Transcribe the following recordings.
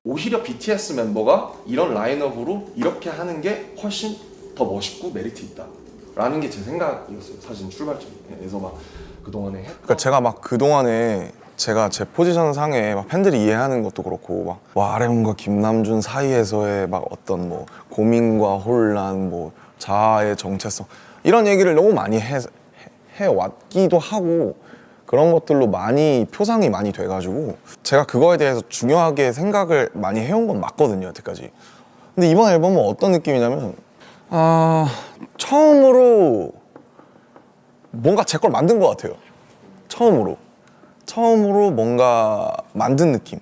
오히려 BTS 멤버가 이런 라인업으로 이렇게 하는 게 훨씬 더 멋있고 메리트 있다 라는 게 제 생각이었어요. 사실 출발점에서 막 그동안에 그러니까 제가 막 그동안에 제가 제 포지션 상에 막 팬들이 이해하는 것도 그렇고 막 RM과 김남준 사이에서의 막 어떤 뭐 고민과 혼란, 뭐 자아의 정체성 이런 얘기를 너무 많이 해왔기도 하고 그런 것들로 많이 표상이 많이 돼가지고 제가 그거에 대해서 중요하게 생각을 많이 해온 건 맞거든요, 여태까지. 근데 이번 앨범은 어떤 느낌이냐면 처음으로 뭔가 제 걸 만든 것 같아요. 처음으로 뭔가 만든 느낌.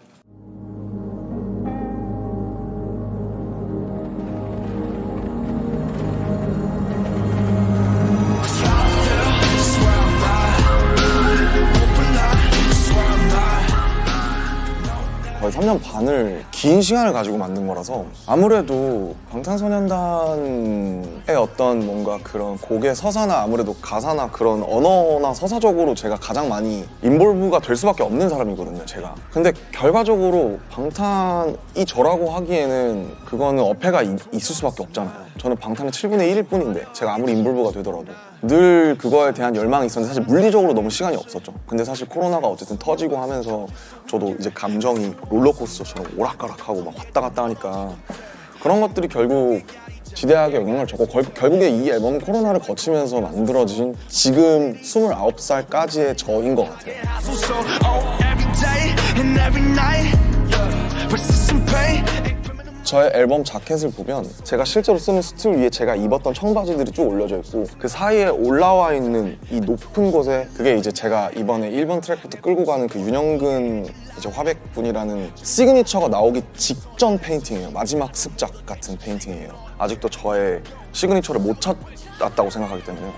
거의 3년 반을 긴 시간을 가지고 만든 거라서 아무래도 방탄소년단의 어떤 뭔가 그런 곡의 서사나 아무래도 가사나 그런 언어나 서사적으로 제가 가장 많이 인볼브가 될 수밖에 없는 사람이거든요, 제가. 근데 결과적으로 방탄이 저라고 하기에는 그거는 어폐가 있을 수밖에 없잖아요. 저는 방탄의 7분의 1일 뿐인데 제가 아무리 인볼브가 되더라도 늘 그거에 대한 열망이 있었는데 사실 물리적으로 너무 시간이 없었죠. 근데 사실 코로나가 어쨌든 터지고 하면서 저도 이제 감정이 롤러코스터처럼 오락가락하고 막 왔다 갔다 하니까 그런 것들이 결국 지대하게 영향을 줬고 결국에 이 앨범은 코로나를 거치면서 만들어진 지금 29살까지의 저인 것 같아요. 저의 앨범 자켓을 보면 제가 실제로 쓰는 수트 위에 제가 입었던 청바지들이 쭉 올려져 있고 그 사이에 올라와 있는 이 높은 곳에 그게 이제 제가 이번에 1번 트랙부터 끌고 가는 그 윤영근 이제 화백분이라는 시그니처가 나오기 직전 페인팅이에요. 마지막 습작 같은 페인팅이에요. 아직도 저의 시그니처를 못 찾았다고 생각하기 때문에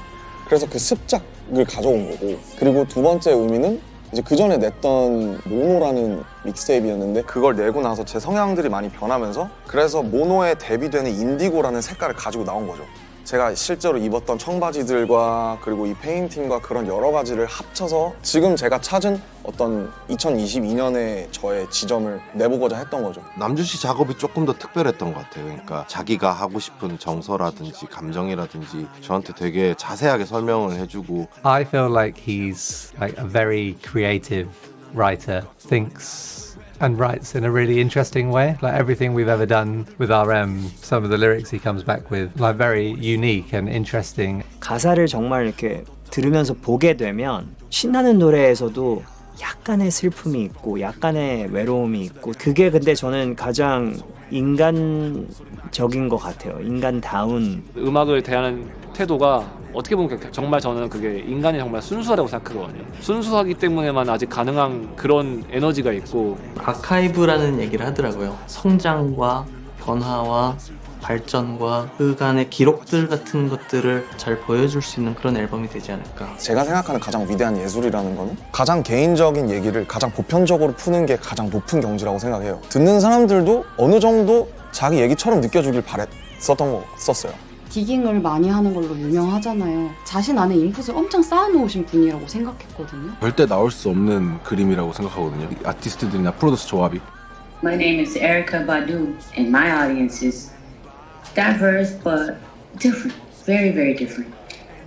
그래서 그 습작을 가져온 거고 그리고 두 번째 의미는 이제 그 전에 냈던 모노라는 믹스테이프였는데 그걸 내고 나서 제 성향들이 많이 변하면서 그래서 모노에 대비되는 인디고라는 색깔을 가지고 나온 거죠. 제가 실제로 입었던 청바지들과 그리고 이 페인팅과 그런 여러 가지를 합쳐서 지금 제가 찾은 어떤 2022년의 저의 지점을 내보고자 했던 거죠. 남준 씨 작업이 조금 더 특별했던 것 같아요. 그러니까 자기가 하고 싶은 정서라든지 감정이라든지 저한테 되게 자세하게 설명을 해주고 I feel like he's like a very creative writer, thinks and writes in a really interesting way. Like everything we've ever done with RM, some of the lyrics he comes back with, like very unique and interesting. 가사를 정말 이렇게 들으면서 보게 되면 신나는 노래에서도 약간의 슬픔이 있고 약간의 외로움이 있고 그게 근데 저는 가장 인간적인 것 같아요. 인간다운 음악을 대하는 태도가 어떻게 보면 정말 저는 그게 인간이 정말 순수하다고 생각하거든요. 순수하기 때문에만 아직 가능한 그런 에너지가 있고 아카이브라는 얘기를 하더라고요. 성장과 변화와 발전과 그간의 기록들 같은 것들을 잘 보여줄 수 있는 그런 앨범이 되지 않을까. 제가 생각하는 가장 위대한 예술이라는 거는 가장 개인적인 얘기를 가장 보편적으로 푸는 게 가장 높은 경지라고 생각해요. 듣는 사람들도 어느 정도 자기 얘기처럼 느껴주길 썼어요. 디깅을 많이 하는 걸로 유명하잖아요. 자신 안에 인풋을 엄청 쌓아놓으신 분이라고 생각했거든요. 절대 나올 수 없는 그림이라고 생각하거든요. 아티스트들이나 프로듀서 조합이. My name is Erykah Badu, and my audience is diverse but different, very, very different.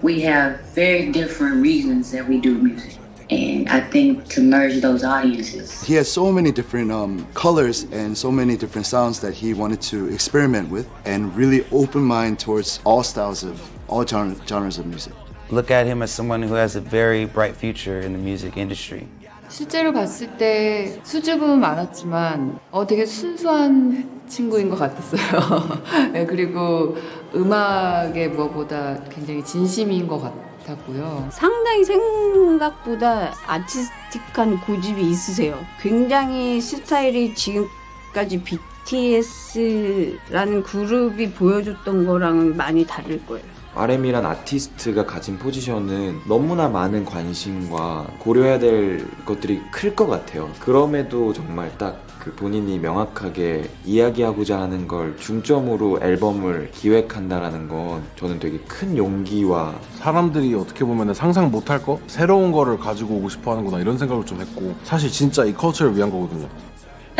We have very different reasons that we do music. And I think to merge those audiences. He has so many different colors and so many different sounds that he wanted to experiment with and really open mind towards all styles of all genres of music. Look at him as someone who has a very bright future in the music industry. 실제로 봤을 때 수줍음은 많았지만 되게 순수한 친구인 것 같았어요. 네, 그리고 음악에 무엇보다 굉장히 진심인 것 같았고요. 상당히 생각보다 아티스틱한 고집이 있으세요. 굉장히 스타일이 지금까지 BTS라는 그룹이 보여줬던 거랑은 많이 다를 거예요. RM이란 아티스트가 가진 포지션은 너무나 많은 관심과 고려해야 될 것들이 클 것 같아요. 그럼에도 정말 딱 그 본인이 명확하게 이야기하고자 하는 걸 중점으로 앨범을 기획한다라는 건 저는 되게 큰 용기와 사람들이 어떻게 보면 상상 못할 거? 새로운 거를 가지고 오고 싶어 하는구나 이런 생각을 좀 했고 사실 진짜 이 컬처를 위한 거거든요.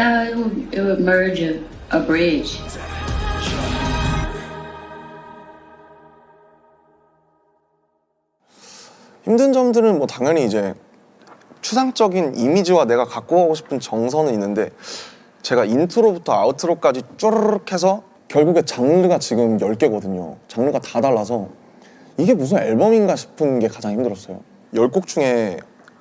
It would merge a bridge. 힘든 점들은 뭐 당연히 이제 추상적인 이미지와 내가 갖고 가고 싶은 정서는 있는데 제가 인트로부터 아우트로까지 쪼르륵 해서 결국에 장르가 지금 10개거든요. 장르가 다 달라서 이게 무슨 앨범인가 싶은 게 가장 힘들었어요. 10곡 중에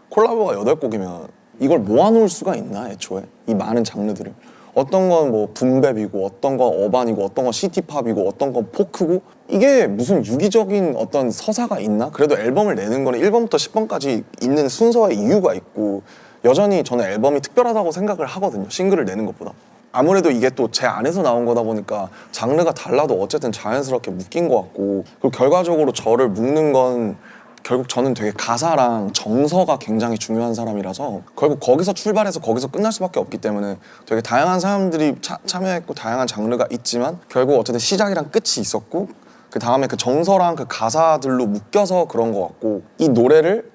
콜라보가 8곡이면 이걸 모아놓을 수가 있나 애초에? 이 많은 장르들을. 어떤 건 뭐 붐랩이고 어떤 건 어반이고 어떤 건 시티팝이고 어떤 건 포크고 이게 무슨 유기적인 어떤 서사가 있나? 그래도 앨범을 내는 거는 1번부터 10번까지 있는 순서의 이유가 있고 여전히 저는 앨범이 특별하다고 생각을 하거든요. 싱글을 내는 것보다. 아무래도 이게 또 제 안에서 나온 거다 보니까 장르가 달라도 어쨌든 자연스럽게 묶인 것 같고 그리고 결과적으로 저를 묶는 건 결국 저는 되게 가사랑 정서가 굉장히 중요한 사람이라서 결국 거기서 출발해서 거기서 끝날 수밖에 없기 때문에 되게 다양한 사람들이 참여했고 다양한 장르가 있지만 결국 어쨌든 시작이랑 끝이 있었고 그 다음에 그 정서랑 그 가사들로 묶여서 그런 것 같고 이 노래를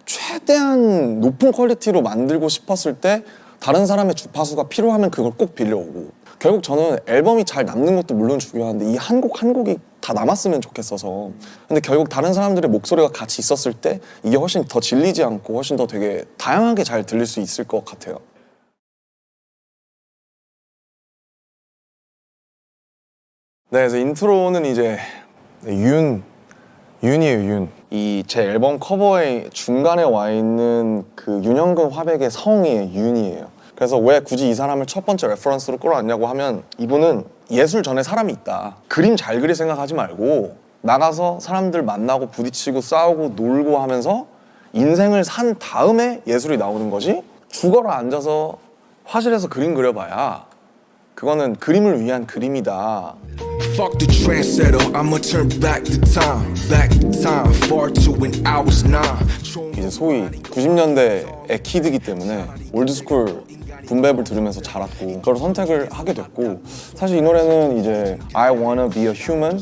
최대한 높은 퀄리티로 만들고 싶었을 때 다른 사람의 주파수가 필요하면 그걸 꼭 빌려오고 결국 저는 앨범이 잘 남는 것도 물론 중요한데 이 한 곡 한 곡이 다 남았으면 좋겠어서 근데 결국 다른 사람들의 목소리가 같이 있었을 때 이게 훨씬 더 질리지 않고 훨씬 더 되게 다양하게 잘 들릴 수 있을 것 같아요. 네, 그래서 인트로는 이제 윤이에요, 윤. 이 제 앨범 커버에 중간에 와 있는 그 윤영근 화백의 성이 윤이에요. 그래서 왜 굳이 이 사람을 첫 번째 레퍼런스로 끌어왔냐고 하면 이분은 예술 전에 사람이 있다. 그림 잘 그릴 생각하지 말고 나가서 사람들 만나고 부딪히고 싸우고 놀고 하면서 인생을 산 다음에 예술이 나오는 거지 죽어라 앉아서 화실에서 그림 그려봐야 그거는 그림을 위한 그림이다. Fuck the trendsetter, I'ma turn back the time far to when I was 9. 이제 소위 90년대의 키드기 때문에 올드스쿨 붐랩을 들으면서 자랐고 그걸 선택을 하게 됐고 사실 이 노래는 이제 I wanna be a human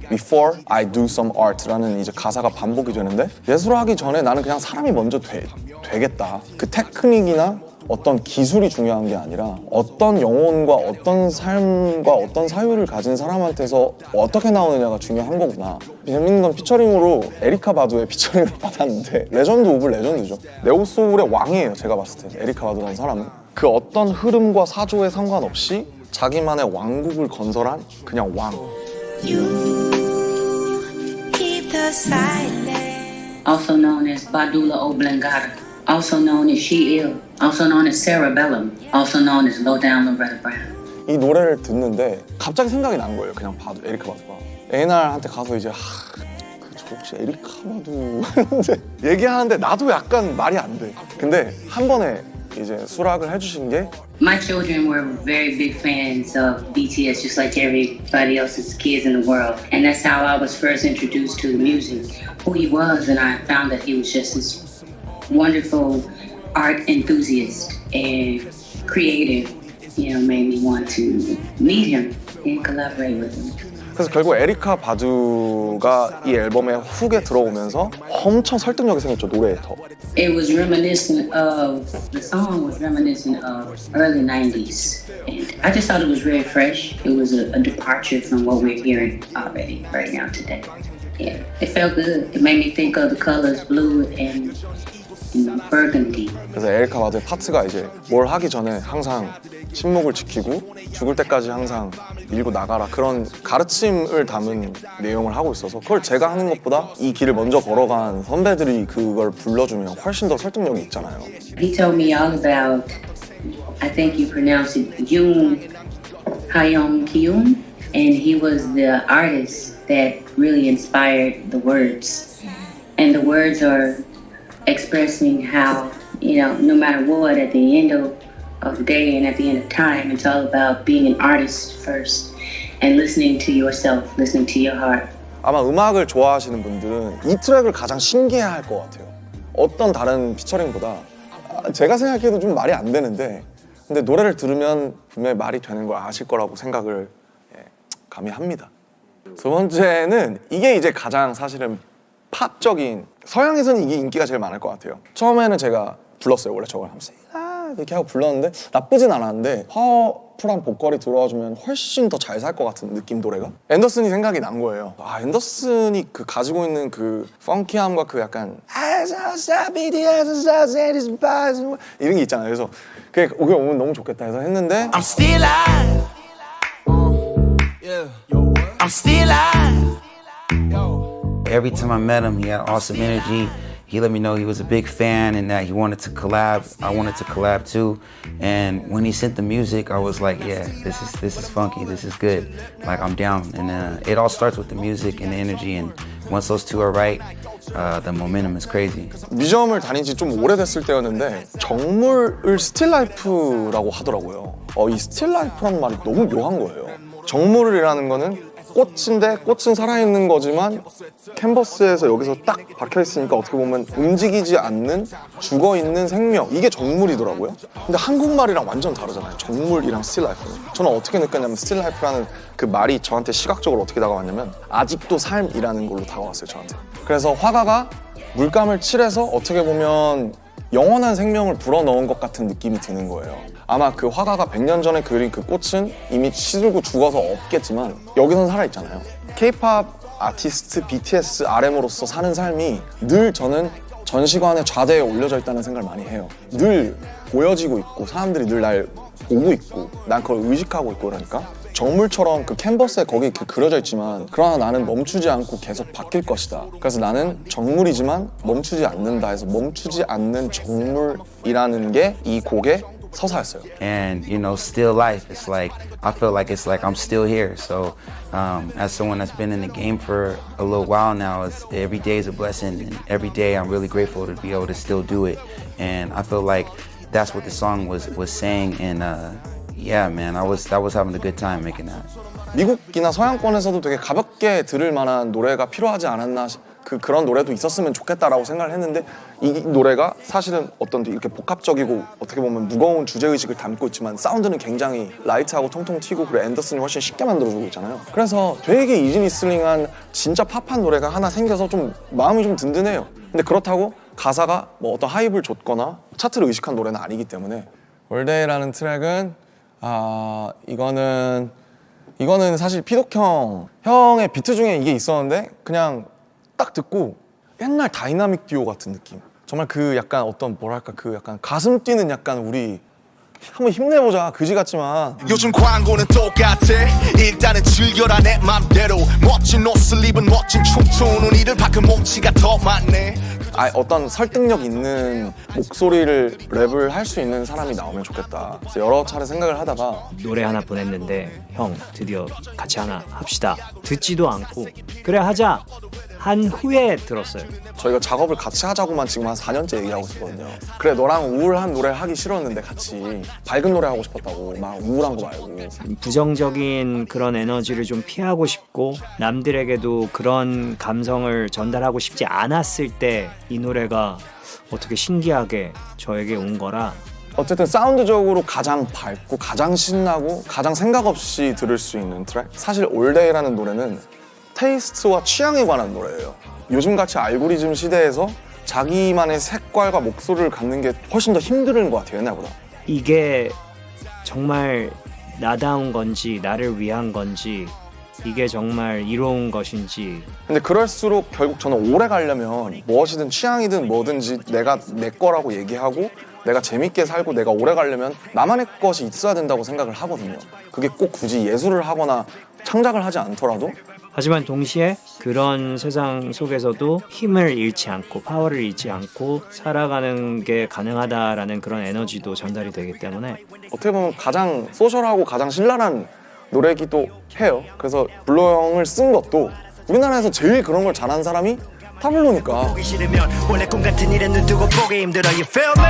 before I do some art라는 이제 가사가 반복이 되는데 예술을 하기 전에 나는 그냥 사람이 먼저 되겠다. 그 테크닉이나 어떤 기술이 중요한 게 아니라 어떤 영혼과 어떤 삶과 어떤 사유를 가진 사람한테서 어떻게 나오느냐가 중요한 거구나. 재밌는 건 피처링으로 에리카 바두의 피처링을 받았는데 레전드 오브 레전드죠. 네오소울의 왕이에요. 제가 봤을 때 에리카 바두라는 사람은 그 어떤 흐름과 사조에 상관없이 자기만의 왕국을 건설한 그냥 왕. Also known as Badula Oblongata, also known as She Ill, also known as Cerebellum, also known as Low Down Loretta Brown. 이 노래를 듣는데 갑자기 생각이 난 거예요. 그냥 바두, 에리카 바두가. 에날한테 가서 이제 저 혹시 에리카 바두 이제 얘기하는데 나도 약간 말이 안 돼. 근데 한 번에 이제 수락을 해주신 게 My children were very big fans of BTS, just like everybody else's kids in the world. And that's how I was first introduced to the music, who he was, and I found that he was just this wonderful art enthusiast and creative, made me want to meet him and collaborate with him. 그래서 결국 에리카 바두가 이 앨범에 훅에 들어오면서 엄청 설득력이 생겼죠, 노래에 더. It was reminiscent of, the song was reminiscent of early 90s. And I just thought it was very fresh. It was a departure from what we're hearing already right now today. Yeah, it felt good. It made me think of the colors blue and burgundy. 그래서 에리카 바두의 파트가 이제 뭘 하기 전에 항상 침묵을 지키고 죽을 때까지 항상 밀고 나가라 그런 가르침을 담은 내용을 하고 있어서 그걸 제가 하는 것보다 이 길을 먼저 걸어간 선배들이 그걸 불러주면 훨씬 더 설득력이 있잖아요. He told me all about, I think you pronounce it Yoon Hayoung Kyun, and he was the artist that really inspired the words. And the words are expressing how, no matter what, at the end of the day and at the end of time, it's all about being an artist first and listening to yourself, listening to your heart. 아마 음악을 좋아하시는 분들은 이 트랙을 가장 신기해할 것 같아요. 어떤 다른 피처링보다 제가 생각해도 좀 말이 안 되는데 근데 노래를 들으면 분명히 말이 되는 걸 아실 거라고 생각을 감히 합니다. 두 번째는 이게 이제 가장 사실은 팝적인 서양에서는 이게 인기가 제일 많을 것 같아요. 처음에는 제가 불렀어요. 원래 저걸 하면서 이렇게 하고 불렀는데 나쁘진 않았는데 파워풀한 보컬이 들어와주면 훨씬 더 잘 살 것 같은 느낌 노래가 앤더슨이 생각이 난 거예요. 아 앤더슨이 그 가지고 있는 그 펑키함과 그 약간 이런 게 있잖아요. 그래서 그게 오면 너무 좋겠다 해서 했는데 I'm still alive. I'm still alive. Every time I met him, he had awesome energy. He let me know he was a big fan and that he wanted to collab. I wanted to collab too. And when he sent the music, I was like, yeah, this is funky. This is good. Like I'm down. And it all starts with the music and the energy. And once those two are right, the momentum is crazy. 뮤지엄을 다닌 지 좀 오래됐을 때였는데 정물을 스틸라이프라고 하더라고요. 이 스틸라이프라는 말이 너무 묘한 거예요. 정물이라는 거는 꽃인데 꽃은 살아있는 거지만 캔버스에서 여기서 딱 박혀있으니까 어떻게 보면 움직이지 않는 죽어있는 생명, 이게 정물이더라고요. 근데 한국말이랑 완전 다르잖아요. 정물이랑 스틸라이프는. 저는 어떻게 느꼈냐면 스틸라이프라는 그 말이 저한테 시각적으로 어떻게 다가왔냐면 아직도 삶이라는 걸로 다가왔어요, 저한테. 그래서 화가가 물감을 칠해서 어떻게 보면 영원한 생명을 불어넣은 것 같은 느낌이 드는 거예요. 아마 그 화가가 100년 전에 그린 그 꽃은 이미 시들고 죽어서 없겠지만 여기서는 살아있잖아요. K-POP 아티스트 BTS RM으로서 사는 삶이 늘 저는 전시관의 좌대에 올려져 있다는 생각을 많이 해요. 늘 보여지고 있고 사람들이 늘 날 보고 있고 난 그걸 의식하고 있고 그러니까 정물처럼 그 캔버스에 거기 이렇게 그려져 있지만 그러나 나는 멈추지 않고 계속 바뀔 것이다. 그래서 나는 정물이지만 멈추지 않는다 해서 멈추지 않는 정물이라는 게 이 곡의 서사였어요. And you know, still life. It's like I feel like it's like I'm still here. So, as someone that's been in the game for a little while now, every day is a blessing, and every day I'm really grateful to be able to still do it. And I feel like that's what the song was saying. And yeah, man, I was having a good time making that. 미국이나 서양권에서도 되게 가볍게 들을 만한 노래가 필요하지 않았나 그런 노래도 있었으면 좋겠다라고 생각을 했는데 이 노래가 사실은 어떤 이렇게 복합적이고 어떻게 보면 무거운 주제의식을 담고 있지만 사운드는 굉장히 라이트하고 통통 튀고 그리고 앤더슨이 훨씬 쉽게 만들어주고 있잖아요. 그래서 되게 이지리스닝한 진짜 팝한 노래가 하나 생겨서 좀 마음이 좀 든든해요. 근데 그렇다고 가사가 뭐 어떤 하이브를 줬거나 차트를 의식한 노래는 아니기 때문에 올데이라는 트랙은 이거는 사실 피독 형의 비트 중에 이게 있었는데 그냥 딱 듣고 옛날 다이나믹 듀오 같은 느낌. 정말 그 약간 어떤 뭐랄까 그 약간 가슴 뛰는 약간 우리 한번 힘내보자 그지 같지만 요즘 광고는 똑같아. 일단은 즐겨라 내 맘대로. 멋진 옷을 입은 멋진 춤추는 이들 밖은 몽치가 더 많네. 어떤 설득력 있는 목소리를 랩을 할 수 있는 사람이 나오면 좋겠다. 그래서 여러 차례 생각을 하다가 노래 하나 보냈는데 형 드디어 같이 하나 합시다. 듣지도 않고 그래 하자 한 후에 들었어요. 저희가 작업을 같이 하자고만 지금 한 4년째 얘기하고 있거든요. 그래 너랑 우울한 노래 하기 싫었는데 같이 밝은 노래 하고 싶었다고 막 우울한 거 말고. 부정적인 그런 에너지를 좀 피하고 싶고 남들에게도 그런 감성을 전달하고 싶지 않았을 때 이 노래가 어떻게 신기하게 저에게 온 거라 어쨌든 사운드적으로 가장 밝고 가장 신나고 가장 생각 없이 들을 수 있는 트랙. 사실 올데이라는 노래는 테이스트와 취향에 관한 노래예요. 요즘같이 알고리즘 시대에서 자기만의 색깔과 목소리를 갖는 게 훨씬 더 힘든 것 같아요, 옛날보다. 이게 정말 나다운 건지 나를 위한 건지 이게 정말 이로운 것인지. 근데 그럴수록 결국 저는 오래 가려면 무엇이든 취향이든 뭐든지 내가 내 거라고 얘기하고 내가 재밌게 살고 내가 오래 가려면 나만의 것이 있어야 된다고 생각을 하거든요. 그게 꼭 굳이 예술을 하거나 창작을 하지 않더라도. 하지만 동시에 그런 세상 속에서도 힘을 잃지 않고 파워를 잃지 않고 살아가는 게 가능하다라는 그런 에너지도 전달이 되기 때문에 어떻게 보면 가장 소셜하고 가장 신랄한 노래기도 해요. 그래서 블로 형을 쓴 것도 우리나라에서 제일 그런 걸 잘하는 사람이 타블로니까. 보기 싫으면 원래 꿈 같은 일에 눈 뜨고 보기 힘들어 you feel me?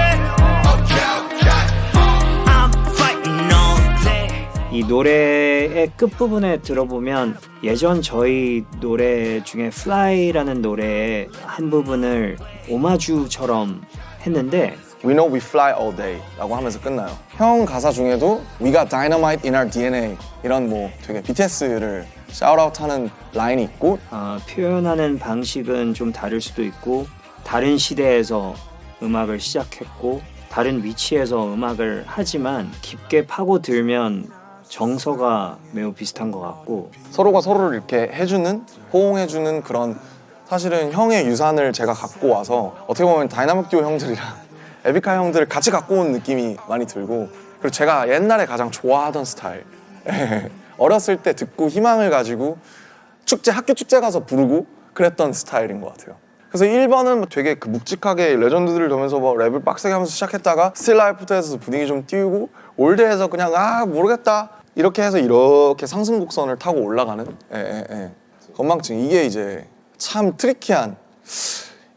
I'm fighting all day. 이 노래의 끝부분에 들어보면 예전 저희 노래 중에 Fly라는 노래의 한 부분을 오마주처럼 했는데 We know we fly all day 라고 하면서 끝나요. 형 가사 중에도 We got dynamite in our DNA 이런 뭐 되게 BTS를 샤웃아웃하는 라인이 있고 표현하는 방식은 좀 다를 수도 있고 다른 시대에서 음악을 시작했고 다른 위치에서 음악을 하지만 깊게 파고들면 정서가 매우 비슷한 것 같고 서로가 서로를 이렇게 해주는, 호응해주는 그런, 사실은 형의 유산을 제가 갖고 와서 어떻게 보면 다이나믹 듀오 형들이랑 에픽하이 형들을 같이 갖고 온 느낌이 많이 들고, 그리고 제가 옛날에 가장 좋아하던 스타일 어렸을 때 듣고 희망을 가지고 축제, 학교 축제 가서 부르고 그랬던 스타일인 것 같아요. 그래서 1번은 되게 그 묵직하게 레전드들을 보면서 뭐 랩을 빡세게 하면서 시작했다가 스틸 라이프부터 분위기 좀 띄우고, 올드에서 그냥 모르겠다 이렇게 해서 이렇게 상승 곡선을 타고 올라가는 건망증. 이게 이제 참 트리키한,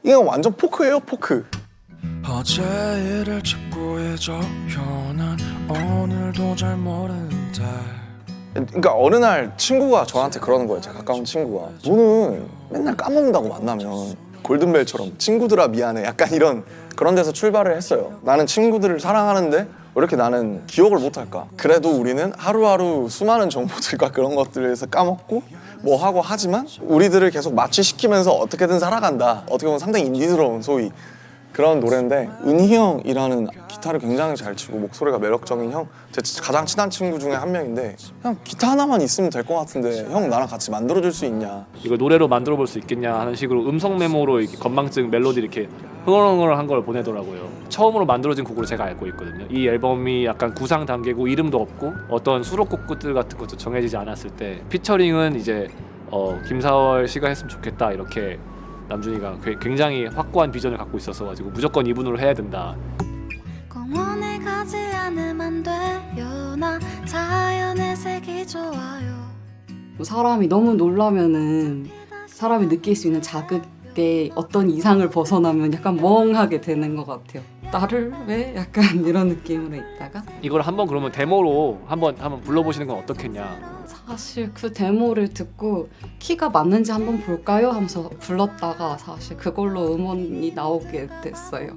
이게 완전 포크예요, 포크. 어제 일을 찾고 잊어요. 난 오늘도 잘 모르는데. 그러니까 어느 날 친구가 저한테 그러는 거예요. 제 가까운 친구가, 너는 맨날 까먹는다고 만나면. 골든벨처럼 친구들아 미안해, 약간 이런 그런 데서 출발을 했어요. 나는 친구들을 사랑하는데 왜 이렇게 나는 기억을 못할까? 그래도 우리는 하루하루 수많은 정보들과 그런 것들에서 까먹고 뭐 하고 하지만 우리들을 계속 마취시키면서 어떻게든 살아간다. 어떻게 보면 상당히 인디스러운 소위 그런 노래인데, 은희 형이라는 기타를 굉장히 잘 치고 목소리가 매력적인 형, 제 가장 친한 친구 중에 한 명인데, 그냥 기타 하나만 있으면 될 것 같은데 형 나랑 같이 만들어줄 수 있냐, 이걸 노래로 만들어 볼 수 있겠냐 하는 식으로 음성 메모로 이렇게 건망증 멜로디 이렇게 흥얼흥얼한 걸 보내더라고요. 처음으로 만들어진 곡으로 제가 알고 있거든요. 이 앨범이 약간 구상 단계고 이름도 없고 어떤 수록곡들 같은 것도 정해지지 않았을 때 피처링은 이제 김사월 씨가 했으면 좋겠다, 이렇게 남준이가 굉장히 확고한 비전을 갖고 있어서 가지고 무조건 이분으로 해야 된다. 공원에 가지 않으면 돼요. 나 자연의 색이 좋아요. 사람이 너무 놀라면은 사람이 느낄 수 있는 자극의 어떤 이상을 벗어나면 약간 멍하게 되는 것 같아요. 나를 왜? 약간 이런 느낌으로 있다가 이걸 한번 그러면 데모로 한번 불러보시는 건 어떻겠냐. 사실 그 데모를 듣고 키가 맞는지 한번 볼까요? 하면서 불렀다가 사실 그걸로 음원이 나오게 됐어요.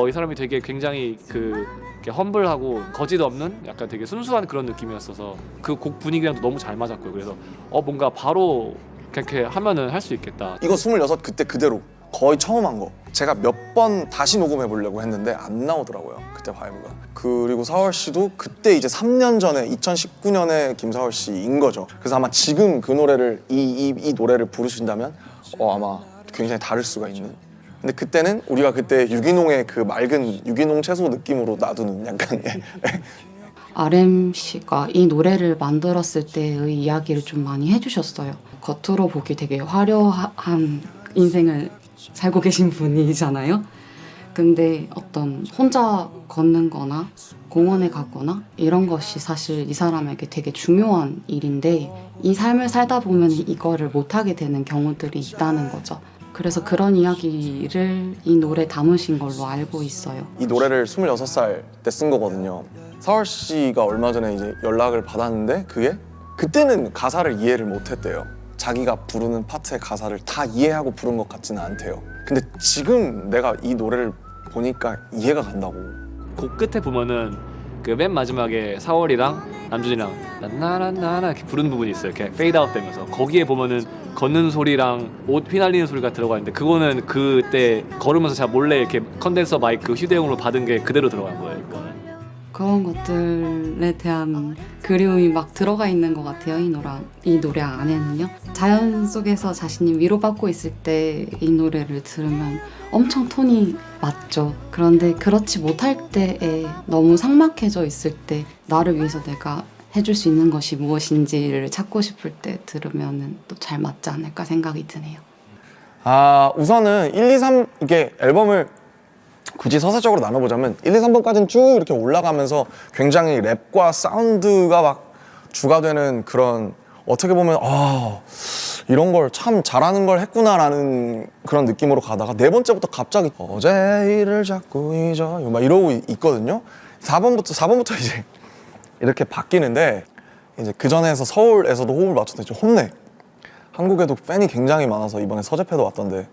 이 사람이 되게 굉장히 이렇게 험블하고 거짓 없는 약간 되게 순수한 그런 느낌이었어서 그 곡 분위기랑도 너무 잘 맞았고요. 그래서 뭔가 바로 그렇게 하면은 할 수 있겠다. 이거 26 그때 그대로 거의 처음 한 거. 제가 몇 번 다시 녹음해 보려고 했는데 안 나오더라고요, 그때 바이브가. 그리고 사월 씨도 그때 이제 3년 전에 2019년에 김사월 씨인 거죠. 그래서 아마 지금 그 노래를 이 노래를 부르신다면 아마 굉장히 다를 수가 있는. 근데 그때는 우리가 그때 유기농의 그 맑은 유기농 채소 느낌으로 놔두는 약간 RM 씨가 이 노래를 만들었을 때의 이야기를 좀 많이 해주셨어요. 겉으로 보기 되게 화려한 인생을 살고 계신 분이잖아요. 근데 어떤 혼자 걷는 거나 공원에 가거나 이런 것이 사실 이 사람에게 되게 중요한 일인데, 이 삶을 살다 보면 이거를 못하게 되는 경우들이 있다는 거죠. 그래서 그런 이야기를 이 노래에 담으신 걸로 알고 있어요. 이 노래를 26살 때 쓴 거거든요. 사월 씨가 얼마 전에 이제 연락을 받았는데 그때는 가사를 이해를 못했대요. 자기가 부르는 파트의 가사를 다 이해하고 부른 것 같지는 않대요. 근데 지금 내가 이 노래를 보니까 이해가 간다고. 곡 끝에 보면은 그 맨 마지막에 사월이랑 남준이랑 나나나나 이렇게 부르는 부분이 있어요. 이렇게 페이드 아웃 되면서 거기에 보면은 걷는 소리랑 옷 휘날리는 소리가 들어가 있는데, 그거는 그때 걸으면서 제가 몰래 이렇게 컨덴서 마이크 휴대용으로 받은 게 그대로 들어간 거예요. 그런 것들에 대한 그리움이 막 들어가 있는 것 같아요. 이 노래 안에는요. 자연 속에서 자신이 위로받고 있을 때 이 노래를 들으면 엄청 톤이 맞죠. 그런데 그렇지 못할 때에 너무 삭막해져 있을 때 나를 위해서 내가 해줄 수 있는 것이 무엇인지를 찾고 싶을 때 들으면 또 잘 맞지 않을까 생각이 드네요. 우선은 1, 2, 3 이게 앨범을 굳이 서사적으로 나눠보자면 1, 2, 3번까지는 쭉 이렇게 올라가면서 굉장히 랩과 사운드가 막 주가 되는 그런, 어떻게 보면 이런 걸 참 잘하는 걸 했구나라는 그런 느낌으로 가다가 네 번째부터 갑자기 어제 일을 자꾸 잊어요 막 이러고 있거든요. 4번부터 이제 이렇게 바뀌는데, 이제 그 전에서 서울에서도 호흡을 맞췄던 이제 혼내. 한국에도 팬이 굉장히 많아서 이번에 서재패도 왔던데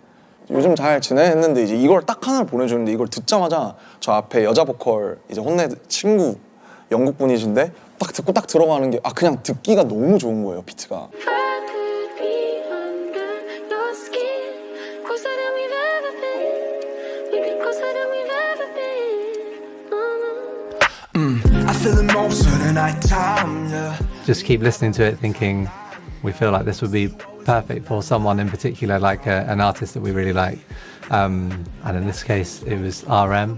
요즘 잘 지내 했는데 이제 이걸 딱 하나를 보내주는데, 이걸 듣자마자 저 앞에 여자 보컬 이제 혼내 친구 영국 분이신데 딱 듣고 딱 들어가는 게 그냥 듣기가 너무 좋은 거예요, 비트가. feeling most of the night time, yeah. Just keep listening to it, thinking we feel like this would be perfect for someone in particular, like an artist that we really like. And in this case, it was RM.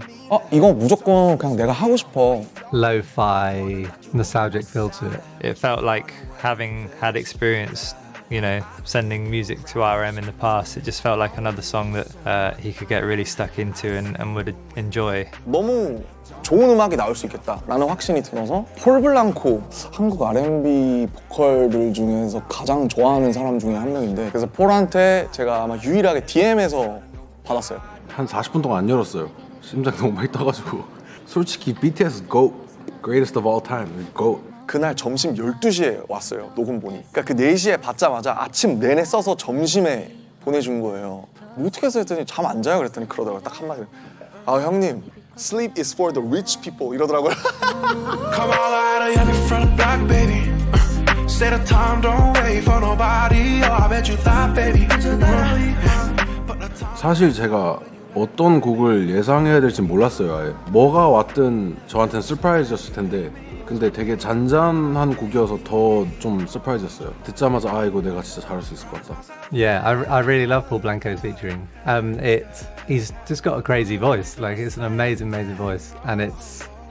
이거 무조건 그냥 내가 하고 싶어. Lo-fi, nostalgic feel to it. It felt like having had experience, you know, sending music to RM in the past, it just felt like another song that he could get really stuck into and would enjoy. 너무 좋은 음악이 나올 수 있겠다라는 확신이 들어서 폴 블랑코, 한국 R&B 보컬들 중에서 가장 좋아하는 사람 중에 한 명인데, 그래서 폴한테 제가 아마 유일하게 DM에서 받았어요. 한 40분 동안 안 열었어요. 심장 너무 많이 떠가지고. 솔직히 BTS GOAT, greatest of all time, GOAT. 그날 점심 12시에 왔어요, 녹음본이. 그러니까 그 4시에 받자마자 아침 내내 써서 점심에 보내준 거예요. 뭐 어떻게 해서 했더니 잠 안 자요 그랬더니 그러더라고요. 딱 한마디로. 아 형님, sleep is for the rich people 이러더라고요. Come all out of your front block, baby. Set a time, don't wait for nobody. Oh, I bet you thought, baby. 사실 제가 어떤 곡을 예상해야 될지 몰랐어요. 아예. 뭐가 왔든 저한테는 서프라이즈였을 텐데, 근데 되게 잔잔한 곡이어서 더 좀 서프라이즈였어요. 듣자마자 아 이거 내가 진짜 잘할 수 있을 것 같다. Yeah, I really love Paul Blanco's featuring. He's just got a crazy voice. Like it's an amazing voice, and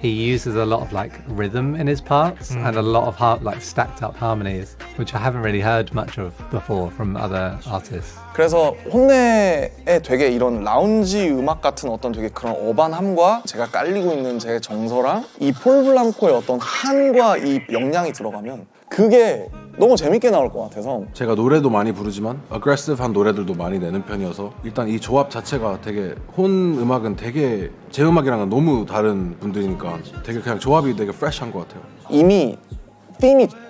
he uses a lot of like rhythm in his parts and a lot of like stacked up harmonies, which I haven't really heard much of before from other artists. 그래서 혼내에 되게 이런 라운지 음악 같은 어떤 되게 그런 어반함과 제가 깔리고 있는 제 정서랑 이 폴 블랑코의 어떤 한과 이 역량이 들어가면 그게 너무 재밌게 나올 것 같아서. 제가 노래도 많이 부르지만 어그레시브한 노래들도 많이 내는 편이어서 일단 이 조합 자체가 되게 혼 음악은 되게 제 음악이랑은 너무 다른 분들이니까 되게 그냥 조합이 되게 프레시한 것 같아요. 이미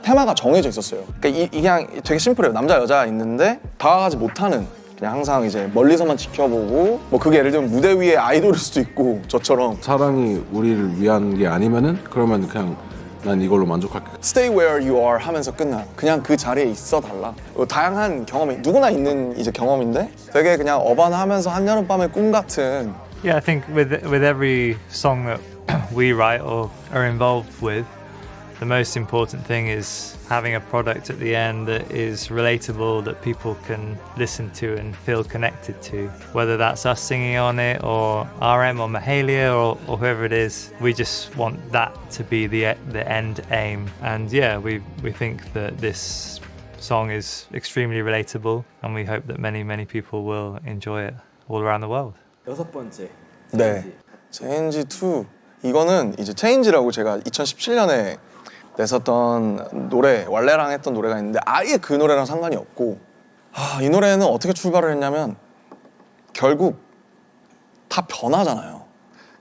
테마가 정해져 있었어요. 그러니까 이게 그냥 되게 심플해요. 남자 여자 있는데 다가가지 못하는, 그냥 항상 이제 멀리서만 지켜보고, 뭐 그게 예를 들면 무대 위에 아이돌일 수도 있고 저처럼 사랑이 우리를 위한 게 아니면은 그러면 그냥 난 이걸로 만족할게. Stay where you are 하면서 끝나. 그냥 그 자리에 있어 달라. 다양한 경험이 누구나 있는 이제 경험인데 되게 그냥 어반하면서 한여름밤의 꿈 같은. Yeah, I think with every song that we write or are involved with, the most important thing is having a product at the end that is relatable, that people can listen to and feel connected to. Whether that's us singing on it or RM or Mahalia or whoever it is, we just want that to be the end aim. And yeah, we think that this song is extremely relatable, and we hope that many people will enjoy it all around the world. 6번째. 네. Change 2. 이거는 이제 Change라고 제가 2017년에 냈었던 노래, 왈레랑 했던 노래가 있는데 아예 그 노래랑 상관이 없고, 이 노래는 어떻게 출발을 했냐면 결국 다 변하잖아요.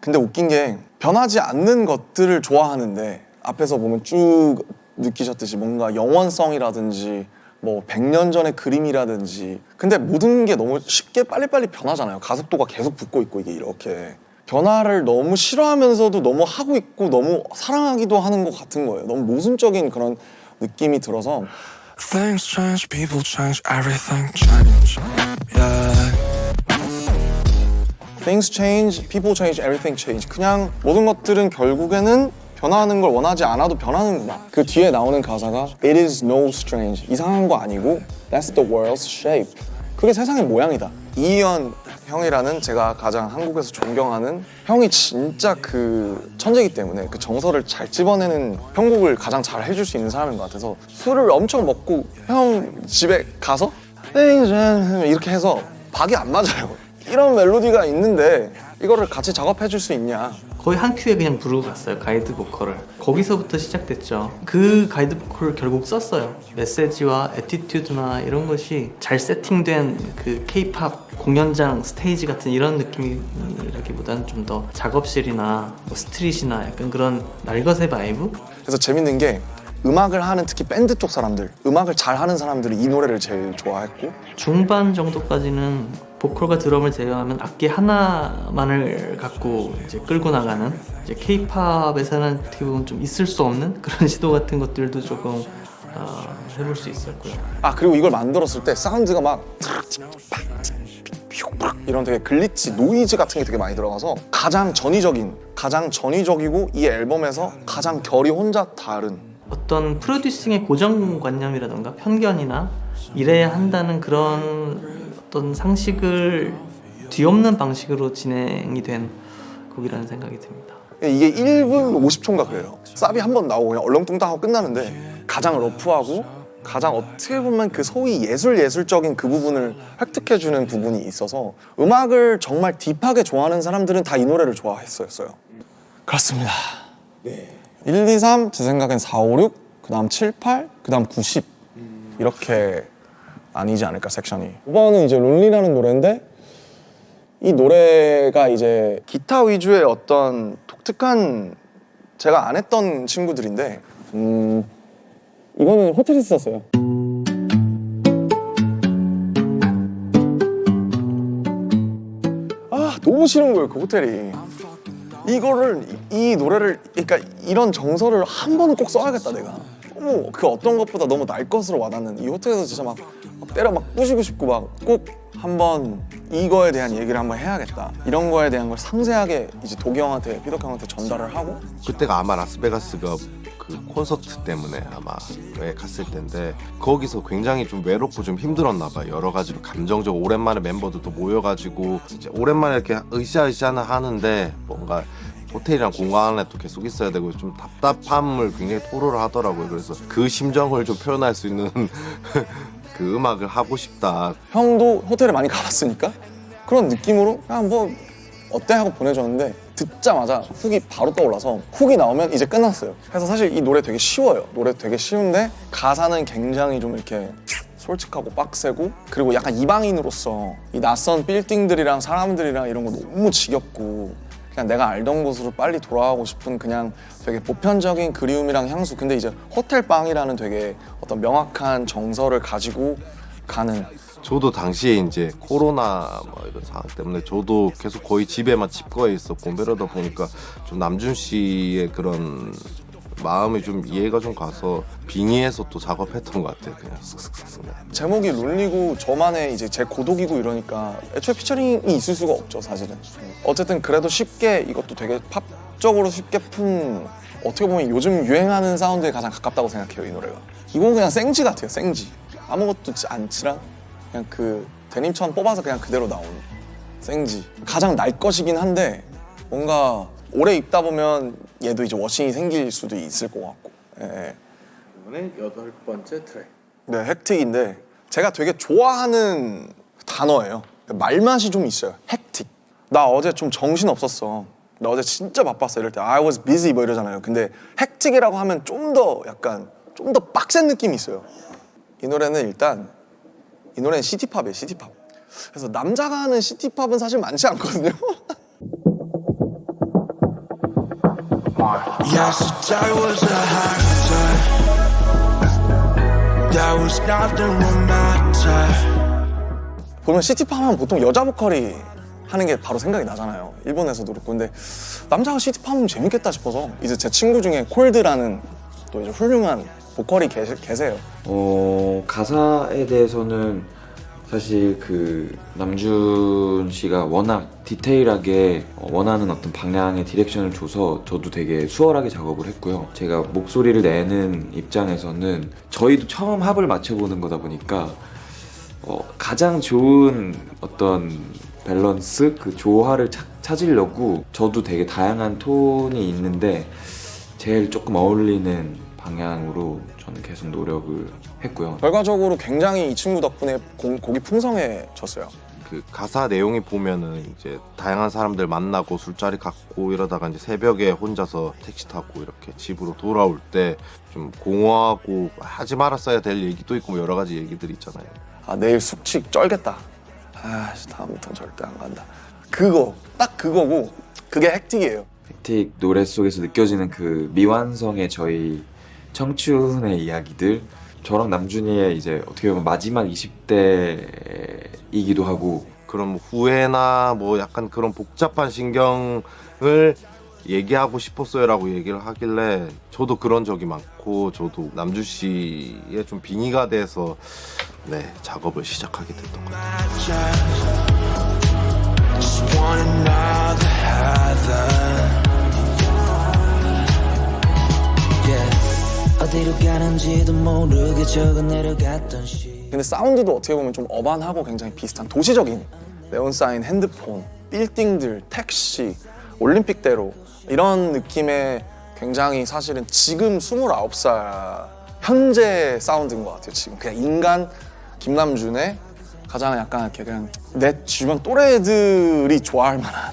근데 웃긴 게 변하지 않는 것들을 좋아하는데 앞에서 보면 쭉 느끼셨듯이 뭔가 영원성이라든지 뭐 100년 전의 그림이라든지, 근데 모든 게 너무 쉽게 빨리빨리 변하잖아요. 가속도가 계속 붙고 있고 이게 이렇게 변화를 너무 싫어하면서도 너무 하고 있고 너무 사랑하기도 하는 것 같은 거예요. 너무 모순적인 그런 느낌이 들어서. Things change, people change, everything change. Yeah. Things change, people change, everything change. 그냥 모든 것들은 결국에는 변하는 걸 원하지 않아도 변하는구나. 그 뒤에 나오는 가사가 It is no strange. 이상한 거 아니고 That's the world's shape. 그게 세상의 모양이다. 이희연 형이라는 제가 가장 한국에서 존경하는 형이 진짜 그 천재이기 때문에 그 정서를 잘 집어내는 편곡을 가장 잘 해줄 수 있는 사람인 것 같아서 술을 엄청 먹고 형 집에 가서 이렇게 해서 박이 안 맞아요. 이런 멜로디가 있는데 이거를 같이 작업해 줄 수 있냐. 거의 한 큐에 그냥 부르고 갔어요, 가이드 보컬을. 거기서부터 시작됐죠. 그 가이드 보컬을 결국 썼어요. 메시지와 애티튜드나 이런 것이 잘 세팅된 그 K-팝 공연장 스테이지 같은 이런 느낌이라기보다는 좀 더 작업실이나 뭐 스트릿이나 약간 그런 날것의 바이브? 그래서 재밌는 게 음악을 하는 특히 밴드 쪽 사람들, 음악을 잘하는 사람들이 이 노래를 제일 좋아했고, 중반 정도까지는 보컬과 드럼을 제외하면 악기 하나만을 갖고 이제 끌고 나가는, 이제 K-팝에서는 어떻게 보면 좀 있을 수 없는 그런 시도 같은 것들도 조금 해볼 수 있었고요. 아 그리고 이걸 만들었을 때 사운드가 막 이런 되게 글리치, 노이즈 같은 게 되게 많이 들어가서 가장 전위적이고 이 앨범에서 가장 결이 혼자 다른 어떤 프로듀싱의 고정관념이라던가 편견이나 이래야 한다는 그런 어떤 상식을 뒤엎는 방식으로 진행이 된 곡이라는 생각이 듭니다. 이게 1분 50초인가 그래요. 쌉이 한 번 나오고 그냥 얼렁뚱땅하고 끝나는데 가장 러프하고 가장 어떻게 보면 그 소위 예술적인 그 부분을 획득해주는 부분이 있어서 음악을 정말 딥하게 좋아하는 사람들은 다 이 노래를 좋아했었어요. 그렇습니다. 네. 1, 2, 3, 제 생각엔 4, 5, 6, 그 다음 7, 8, 그 다음 9, 10 이렇게 나뉘지 않을까 섹션이. 5번은 이제 론리라는 노래인데 이 노래가 이제 기타 위주의 어떤 독특한 제가 안 했던 친구들인데 이거는 호텔에서 썼어요. 아 너무 싫은 거예요 그 호텔이. 이 노래를 그러니까 이런 정서를 한 번은 꼭 써야겠다 내가. 너무 그 어떤 것보다 너무 날 것으로 와닿는 이 호텔에서 진짜 막 때려 막 부시고 싶고 막 꼭 한번 이거에 대한 얘기를 한번 해야겠다. 이런 거에 대한 걸 상세하게 이제 도기 형한테 피덕 형한테 전달을 하고. 그때가 아마 라스베가스가 그 콘서트 때문에 아마 왜 갔을 텐데 거기서 굉장히 좀 외롭고 좀 힘들었나 봐요. 여러 가지로 감정적으로 오랜만에 멤버들도 모여가지고 이제 오랜만에 이렇게 으쌰으쌰 하는데 뭔가 호텔이랑 공간 안에 또 계속 있어야 되고 좀 답답함을 굉장히 토로를 하더라고요. 그래서 그 심정을 좀 표현할 수 있는 그 음악을 하고 싶다. 형도 호텔에 많이 가봤으니까 그런 느낌으로 그냥 뭐 어때 하고 보내줬는데 듣자마자 훅이 바로 떠올라서 훅이 나오면 이제 끝났어요. 그래서 사실 이 노래 되게 쉬워요. 노래 되게 쉬운데 가사는 굉장히 좀 이렇게 솔직하고 빡세고 그리고 약간 이방인으로서 이 낯선 빌딩들이랑 사람들이랑 이런 거 너무 지겹고 그냥 내가 알던 곳으로 빨리 돌아가고 싶은 그냥 되게 보편적인 그리움이랑 향수. 근데 이제 호텔방이라는 되게 어떤 명확한 정서를 가지고 가는. 저도 당시에 이제 코로나 뭐 이런 상황 때문에 저도 계속 거의 집에만 집거해 있었고 이러다 보니까 좀 남준 씨의 그런 마음이 좀 이해가 좀 가서 빙의해서 또 작업했던 것 같아요. 그냥 쓱쓱쓱쓱. 제목이 론리고 저만의 이제 제 고독이고 이러니까 애초에 피처링이 있을 수가 없죠 사실은. 어쨌든 그래도 쉽게 이것도 되게 팝적으로 쉽게 푼 어떻게 보면 요즘 유행하는 사운드에 가장 가깝다고 생각해요 이 노래가. 이건 그냥 생지 같아요 생지. 아무것도 안 칠한 그냥 그 데님천 뽑아서 그냥 그대로 나온 생지. 가장 날 것이긴 한데 뭔가 오래 입다 보면 얘도 이제 워싱이 생길 수도 있을 것 같고. 예. 이번에 8번째 트랙. 네, 헥틱인데 제가 되게 좋아하는 단어예요. 말맛이 좀 있어요. 헥틱. 나 어제 좀 정신 없었어. 나 어제 진짜 바빴어. 이럴 때 I was busy 뭐 이러잖아요. 근데 헥틱이라고 하면 좀 더 약간 좀 더 빡센 느낌이 있어요. 이 노래는 일단 이 노래는 시티팝이에요. 시티팝. 그래서 남자가 하는 시티팝은 사실 많지 않거든요. Yesterday was a hot day. There was nothing romantic. 보면 시티팝 하면 보통 여자 보컬이 하는 게 바로 생각이 나잖아요. 일본에서도 그렇고. 근데 남자가 시티팝 하면 재밌겠다 싶어서 이제 제 친구 중에 콜드라는 또 이제 훌륭한 보컬이 계세요. 가사에 대해서는 사실 그 남준 씨가 워낙 디테일하게 원하는 어떤 방향의 디렉션을 줘서 저도 되게 수월하게 작업을 했고요. 제가 목소리를 내는 입장에서는 저희도 처음 합을 맞춰보는 거다 보니까 가장 좋은 어떤 밸런스, 그 조화를 찾으려고 저도 되게 다양한 톤이 있는데 제일 조금 어울리는 방향으로 저는 계속 노력을 했고요. 결과적으로 굉장히 이 친구 덕분에 곡이 풍성해졌어요. 그 가사 내용이 보면은 이제 다양한 사람들 만나고 술자리 갖고 이러다가 이제 새벽에 혼자서 택시 타고 이렇게 집으로 돌아올 때 좀 공허하고 하지 말았어야 될 얘기도 있고 뭐 여러 가지 얘기들이 있잖아요. 아 내일 숙취 쩔겠다. 아 다음부터는 절대 안 간다. 그거 딱 그거고 그게 헥틱이에요. 헥틱 노래 속에서 느껴지는 그 미완성의 저희 청춘의 이야기들, 저랑 남준이의 이제 어떻게 보면 마지막 20대이기도 하고 그런 뭐 후회나 뭐 약간 그런 복잡한 신경을 얘기하고 싶었어요라고 얘기를 하길래 저도 그런 적이 많고 저도 남주 씨의 좀 빙의가 돼서 네 작업을 시작하게 됐던 것 같아요. 어디로 가는지도 모르게 적어 내려갔던 시. 근데 사운드도 어떻게 보면 좀 어반하고 굉장히 비슷한 도시적인 네온사인, 핸드폰, 빌딩들, 택시, 올림픽대로 이런 느낌의 굉장히 사실은 지금 29살 현재 사운드인 것 같아요. 지금 그냥 인간 김남준의 가장 약간 이렇게 그냥 내 주변 또래들이 좋아할 만한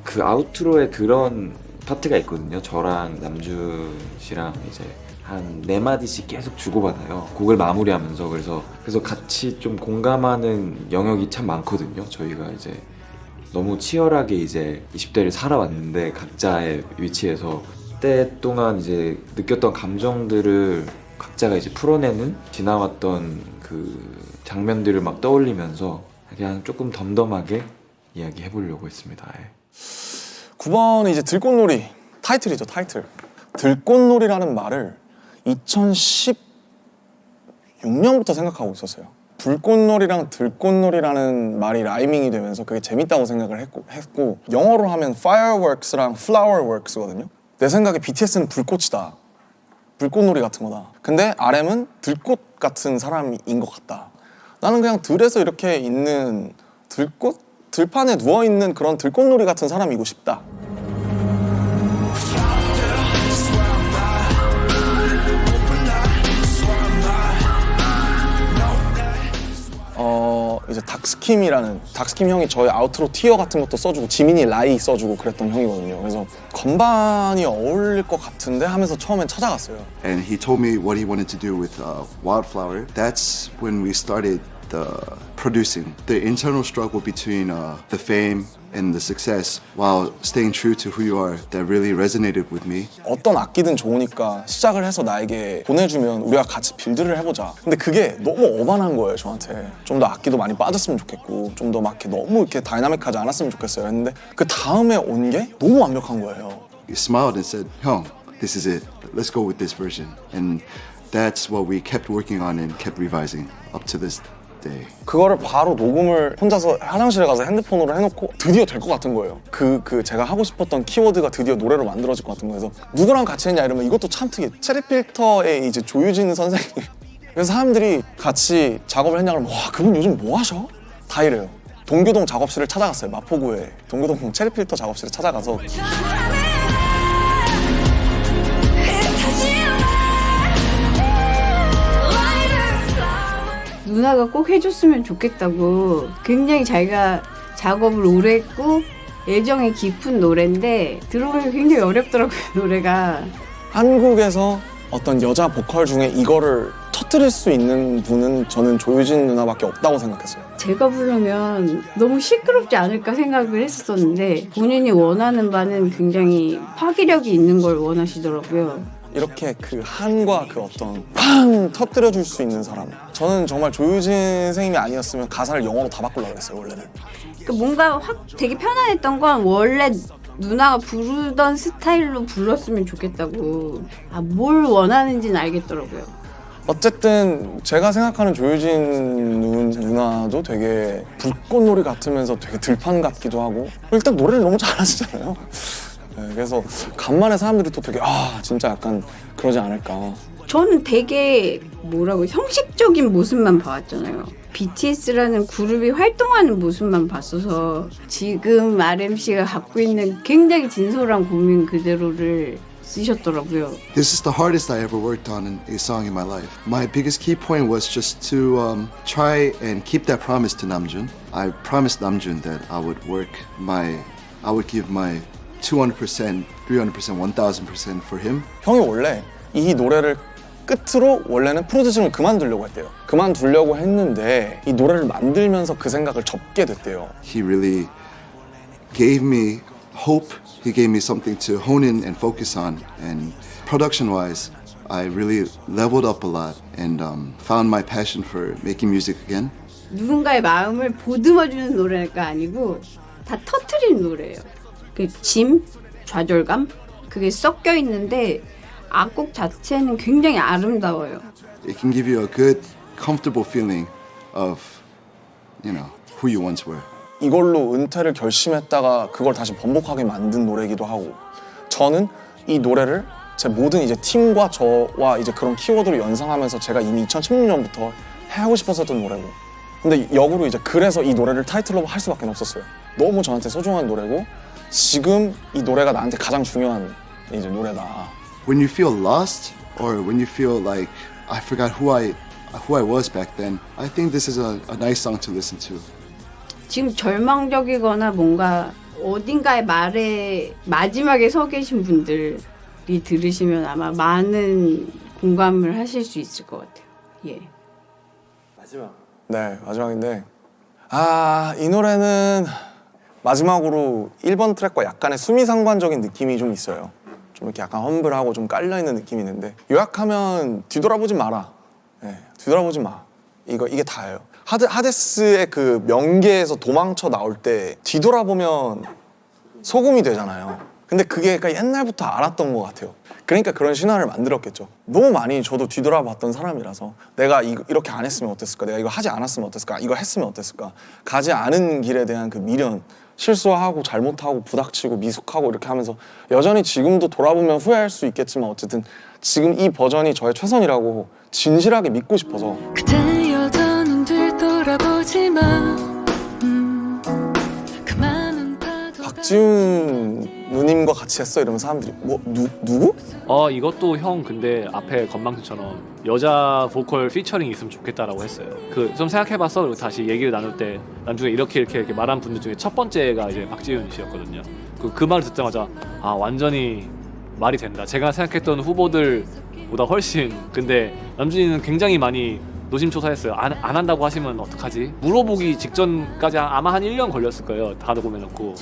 그 아우트로에 그런 파트가 있거든요. 저랑 남준 씨랑 이제 한 4마디씩 계속 주고받아요. 곡을 마무리하면서. 그래서 같이 좀 공감하는 영역이 참 많거든요. 저희가 이제 너무 치열하게 이제 20대를 살아왔는데 각자의 위치에서 그때 동안 이제 느꼈던 감정들을 각자가 이제 풀어내는 지나왔던 그 장면들을 막 떠올리면서 그냥 조금 덤덤하게 이야기해보려고 했습니다. 9번이 이제 들꽃놀이 타이틀이죠. 타이틀. 들꽃놀이라는 말을 2016년부터 생각하고 있었어요. 불꽃놀이랑 들꽃놀이라는 말이 라이밍이 되면서 그게 재밌다고 생각을 했고 영어로 하면 fireworks랑 flowerworks거든요. 내 생각에 BTS는 불꽃이다. 불꽃놀이 같은 거다. 근데 RM은 들꽃 같은 사람인 것 같다. 나는 그냥 들에서 이렇게 있는 들꽃? 들판에 누워있는 그런 들꽃놀이 같은 사람이고 싶다. 이제 닥스킴 형이 저의 아우트로 티어 같은 것도 써주고 지민이 라이 써주고 그랬던 형이거든요. 그래서 건반이 어울릴 것 같은데 하면서 처음엔 찾아갔어요. And he told me what he wanted to do with Wildflower. That's when we started producing. The internal struggle between the fame and the success while staying true to who you are, that really resonated with me. 어떤 악기든 좋으니까 시작을 해서 나에게 보내주면 우리가 같이 빌드를 해보자. 근데 그게 너무 어반한 거예요, 저한테. 좀 더 악기도 많이 빠졌으면 좋겠고 좀 더 막 이렇게 너무 이렇게 다이나믹하지 않았으면 좋겠어요 했는데 그 다음에 온 게 너무 완벽한 거예요. He smiled and said, "Hyung, this is it. Let's go with this version." And that's what we kept working on and kept revising up to this day. 그거를 바로 녹음을 혼자서 화장실에 가서 핸드폰으로 해놓고 드디어 될 것 같은 거예요. 그 제가 하고 싶었던 키워드가 드디어 노래로 만들어질 것 같은 거여서 누구랑 같이 했냐 이러면 이것도 참 특이해. 체리필터의 이제 조유진 선생님. 그래서 사람들이 같이 작업을 했냐 그러면 와 그분 요즘 뭐 하셔? 다 이래요. 동교동 작업실을 찾아갔어요. 마포구에 동교동 체리필터 작업실을 찾아가서 누나가 꼭 해줬으면 좋겠다고 굉장히 자기가 작업을 오래 했고 애정이 깊은 노래인데 들어보면 굉장히 어렵더라고요. 노래가 한국에서 어떤 여자 보컬 중에 이거를 터뜨릴 수 있는 분은 저는 조유진 누나밖에 없다고 생각했어요. 제가 부르면 너무 시끄럽지 않을까 생각을 했었는데 본인이 원하는 바는 굉장히 파괴력이 있는 걸 원하시더라고요. 이렇게 그 한과 그 어떤 팡 터뜨려줄 수 있는 사람. 저는 정말 조유진 선생님이 아니었으면 가사를 영어로 다 바꾸려고 그랬어요, 원래는. 그러니까 뭔가 확 되게 편안했던 건 원래 누나가 부르던 스타일로 불렀으면 좋겠다고. 뭘 원하는지는 알겠더라고요. 어쨌든 제가 생각하는 조유진 누나도 되게 불꽃놀이 같으면서 되게 들판 같기도 하고 일단 노래를 너무 잘하시잖아요. 네, 그래서 간만에 사람들이 또 되게 진짜 약간 그러지 않을까. 저는 되게 형식적인 모습만 봐왔잖아요. BTS라는 그룹이 활동하는 모습만 봤어서 지금 RMC가 갖고 있는 굉장히 진솔한 고민 그대로를 쓰셨더라고요. This is the hardest I ever worked on a song in my life. My biggest key point was just to try and keep that promise to Namjoon. I promised Namjoon that I would give my 200%, 300%, 1000% for him. 형이 원래 이 노래를 끝으로 원래는 프로듀싱을 그만두려고 했대요. 그만두려고 했는데 이 노래를 만들면서 그 생각을 접게 됐대요. He really gave me hope. He gave me something to hone in and focus on. And production-wise, I really leveled up a lot and found my passion for making music again. 누군가의 마음을 보듬어주는 노래가 아니고 다 터트리는 노래예요. 그 짐, 좌절감 그게 섞여 있는데 악곡 자체는 굉장히 아름다워요. It can give you a good, comfortable feeling of, you know, who you once were. 이걸로 은퇴를 결심했다가 그걸 다시 번복하게 만든 노래이기도 하고 저는 이 노래를 제 모든 이제 팀과 저와 이제 그런 키워드를 연상하면서 제가 이미 2016년부터 하고 싶었었던 노래고 근데 역으로 이제 그래서 이 노래를 타이틀로 할 수밖에 없었어요. 너무 저한테 소중한 노래고 지금 이 노래가 나한테 가장 중요한 이제 노래다. When you feel lost or when you feel like I forgot who I was back then, I think this is a nice song to listen to. 지금 절망적이거나 뭔가 어딘가의 말에 마지막에 서 계신 분들이 들으시면 아마 많은 공감을 하실 수 있을 것 같아요. 예. 마지막. 네, 마지막인데 이 노래는 마지막으로 1번 트랙과 약간의 수미상관적인 느낌이 좀 있어요. 좀 이렇게 약간 험블하고 좀 깔려있는 느낌이 있는데 요약하면 뒤돌아보지 마라. 네, 뒤돌아보지 마. 이게 다예요. 하데스의 그 명계에서 도망쳐 나올 때 뒤돌아보면 소금이 되잖아요. 근데 그게 그러니까 옛날부터 알았던 것 같아요. 그러니까 그런 신화를 만들었겠죠. 너무 많이 저도 뒤돌아봤던 사람이라서 내가 이렇게 안 했으면 어땠을까? 내가 이거 하지 않았으면 어땠을까? 이거 했으면 어땠을까? 가지 않은 길에 대한 그 미련, 실수하고 잘못하고 부닥치고 미숙하고 이렇게 하면서 여전히 지금도 돌아보면 후회할 수 있겠지만 어쨌든 지금 이 버전이 저의 최선이라고 진실하게 믿고 싶어서 그대 여전히 뒤돌아보지 마. 박지훈 누님과 같이 했어 이러면 사람들이 뭐 누구? 이것도 형 근데 앞에 건망증처럼 여자 보컬 피처링 있으면 좋겠다라고 했어요. 그 좀 생각해봤어. 그리고 다시 얘기를 나눌 때 나중에 이렇게 말한 분들 중에 첫 번째가 이제 박지훈 씨였거든요. 그 말을 듣자마자 완전히 말이 된다. 제가 생각했던 후보들보다 훨씬. 근데 남준이는 굉장히 많이 노심초사했어요. 안 한다고 하시면 어떡하지? 물어보기 직전까지 아마 한 1년 걸렸을 거예요. 다 녹음해놓고.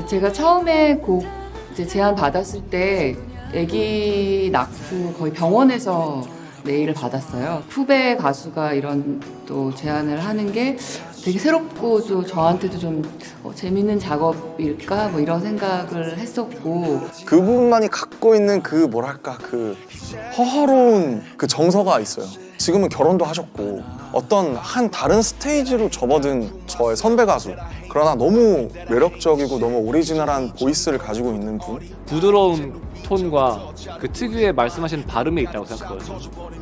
제가 처음에 곡 이제 제안 받았을 때 아기 낳고 거의 병원에서 메일을 받았어요. 후배 가수가 이런 또 제안을 하는 게 되게 새롭고 또 저한테도 좀 재밌는 작업일까 뭐 이런 생각을 했었고 그분만이 갖고 있는 그 뭐랄까 그 허허로운 그 정서가 있어요. 지금은 결혼도 하셨고 어떤 한 다른 스테이지로 접어든 저의 선배 가수 그러나 너무 매력적이고 너무 오리지널한 보이스를 가지고 있는 분 부드러운 톤과 그 특유의 말씀하신 발음에 있다고 생각하거든요.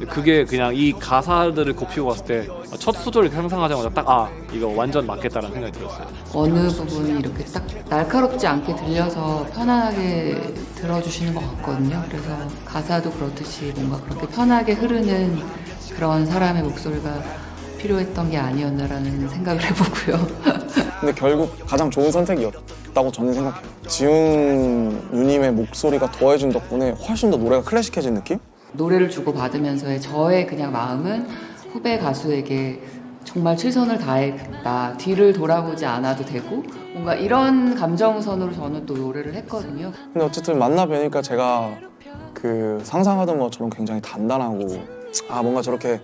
그게 그냥 이 가사들을 곱씹고 봤을 때 첫 소절을 상상하자마자 딱 이거 완전 맞겠다라는 생각이 들었어요. 어느 부분이 이렇게 딱 날카롭지 않게 들려서 편안하게 들어주시는 것 같거든요. 그래서 가사도 그렇듯이 뭔가 그렇게 편하게 흐르는 그런 사람의 목소리가 필요했던 게 아니었나라는 생각을 해보고요. 근데 결국 가장 좋은 선택이었다고 저는 생각해요. 지훈 누님의 목소리가 더해진 덕분에 훨씬 더 노래가 클래식해진 느낌? 노래를 주고받으면서의 저의 그냥 마음은 후배 가수에게 정말 최선을 다했다. 뒤를 돌아보지 않아도 되고 뭔가 이런 감정선으로 저는 또 노래를 했거든요. 근데 어쨌든 만나 뵈니까 제가 그 상상하던 것처럼 굉장히 단단하고 뭔가 저렇게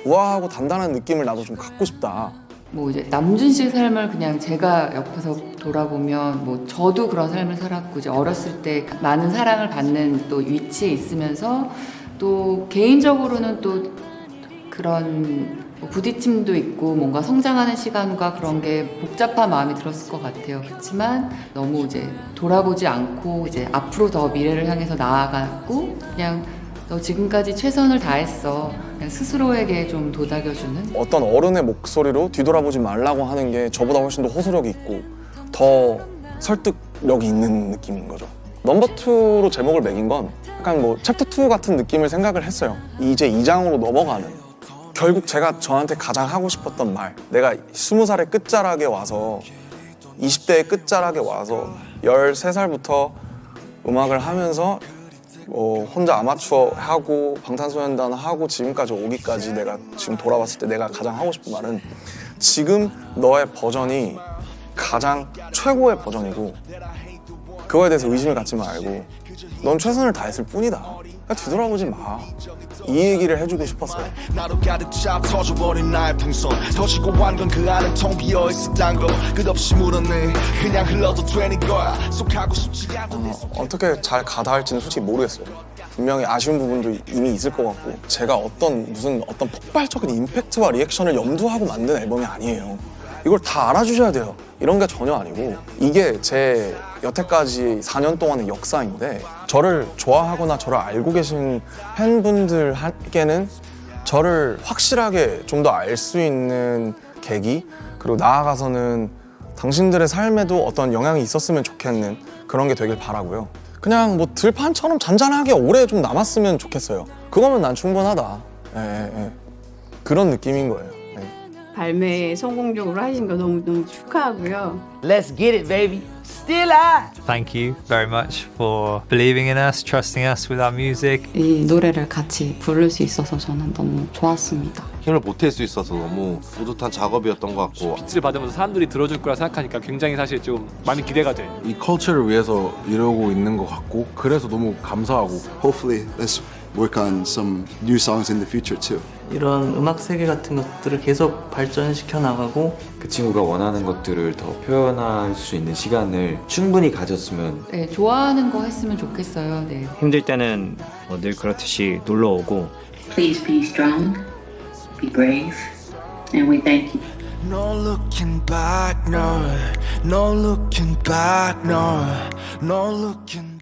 우아하고 단단한 느낌을 나도 좀 갖고 싶다. 뭐 이제 남준 씨의 삶을 그냥 제가 옆에서 돌아보면 뭐 저도 그런 삶을 살았고 이제 어렸을 때 많은 사랑을 받는 또 위치에 있으면서 또 개인적으로는 또 그런 뭐 부딪힘도 있고 뭔가 성장하는 시간과 그런 게 복잡한 마음이 들었을 것 같아요. 그렇지만 너무 이제 돌아보지 않고 이제 앞으로 더 미래를 향해서 나아갔고 그냥 너 지금까지 최선을 다했어. 그냥 스스로에게 좀 도닥여주는 어떤 어른의 목소리로 뒤돌아보지 말라고 하는 게 저보다 훨씬 더 호소력이 있고 더 설득력이 있는 느낌인 거죠. 넘버2로 제목을 매긴 건 약간 뭐 챕터2 같은 느낌을 생각을 했어요. 이제 2장으로 넘어가는 결국 제가 저한테 가장 하고 싶었던 말 내가 20살의 끝자락에 와서 20대의 끝자락에 와서 13살부터 음악을 하면서 혼자 아마추어 하고 방탄소년단 하고 지금까지 오기까지 내가 지금 돌아봤을 때 내가 가장 하고 싶은 말은 지금 너의 버전이 가장 최고의 버전이고 그거에 대해서 의심을 갖지 말고 넌 최선을 다했을 뿐이다. 그러니까 뒤돌아보지 마. 이 얘기를 해주고 싶었어요. 나도 가득 차 터져버린 나의 풍선 터지고 한 건 그 안은 텅 비어있었단 거 끝없이 물었네 그냥 흘러도 되는 거야 속하고 싶지 않던 어떻게 잘 가다할지는 솔직히 모르겠어요. 분명히 아쉬운 부분도 이미 있을 것 같고 제가 어떤 폭발적인 임팩트와 리액션을 염두하고 만든 앨범이 아니에요. 이걸 다 알아주셔야 돼요. 이런 게 전혀 아니고 이게 제 여태까지 4년 동안의 역사인데 저를 좋아하거나 저를 알고 계신 팬분들께는 저를 확실하게 좀 더 알 수 있는 계기 그리고 나아가서는 당신들의 삶에도 어떤 영향이 있었으면 좋겠는 그런 게 되길 바라고요. 그냥 뭐 들판처럼 잔잔하게 오래 좀 남았으면 좋겠어요. 그거면 난 충분하다. 그런 느낌인 거예요. 발매 성공적으로 하신 거 너무너무 축하하고요. Let's get it, baby. Still I. Thank you very much for believing in us, trusting us with our music. 이 노래를 같이 부를 수 있어서 저는 너무 좋았습니다. 힘을 보탤 수 있어서 너무 뿌듯한 작업이었던 것 같고 빛을 받으면서 사람들이 들어줄 거라 생각하니까 굉장히 사실 좀 많이 기대가 돼. 이 컬처를 위해서 이러고 있는 것 같고 그래서 너무 감사하고 Hopefully, let's work on some new songs in the future too. 이런 음악 세계 같은 것들을 계속 발전시켜 나가고 그 친구가 원하는 것들을 더 표현할 수 있는 시간을 충분히 가졌으면 네, 좋아하는 거 했으면 좋겠어요. 네. 힘들 때는 늘 그렇듯이 놀러 오고 Please be strong, be brave, and we thank you. No looking back, no, no looking back, no, no looking